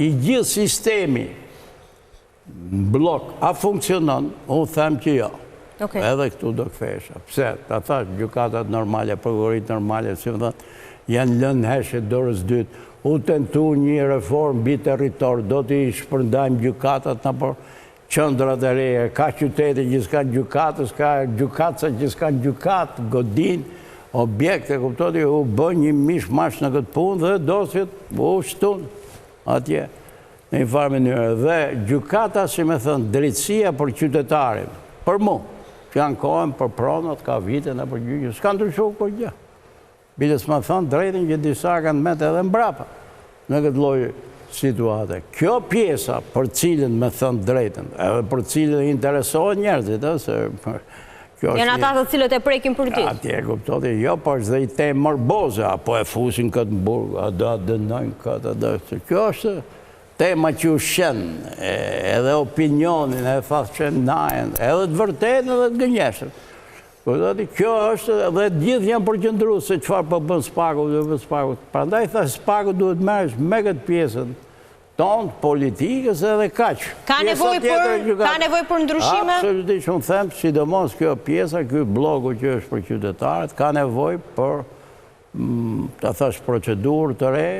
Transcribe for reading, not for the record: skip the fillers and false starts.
i gjithë sistemi në blok, a funksionon, unë them që jo. Edhe këtu do këthesha. Pse, ta thash, gjukatat normale, prokurorit normale, si më thënë, janë lënë heshe dorës dytë, u tentu një reform bi territor, do t'i shpërndajmë gjukatat në për qëndrat e reje, ka qytete që s'kanë gjukatës, ka gjukatësa që s'kanë gjukatë, godin, objekte, kuptoti, u bë një mish-mash në këtë punë dhe dosjet u shtun atje në një farë mënyrë. Dhe gjukata, si me thënë, drejtësia për qytetarin, për mu, që janë kohën për pronat, ka vite në përgjyqë, s'kanë të shukë për gjë. Biles më thënë drejtën që disa kanë metë edhe mbrapa në këtë lojë situate. Kjo pjesa për cilën me thënë drejtën, edhe për cilën interesohet njerëzit, janë ata të cilët e prekin për ty. Atje, kuptoti, jo, për është dhe i temë mërboze, apo e fusin këtë në burg, a da dënojnë këtë, kjo është tema që u shenë, edhe opinionin, edhe thasë që najen, edhe të vërtetën edhe të gënjeshën. Kjo është, dhe gjithë janë përqëndru se qëfar për bën Spaku, dhe bën Spaku. Pra ndaj thasë Spaku duhet merresh me këtë pjesën tonë, politikës edhe kaqë. Ka nevoj për ndryshime? Absolutisht, unë them, sidomos kjo pjesa, kjo bloku që është për qytetarët, ka nevoj për, ta thash, procedurë të re,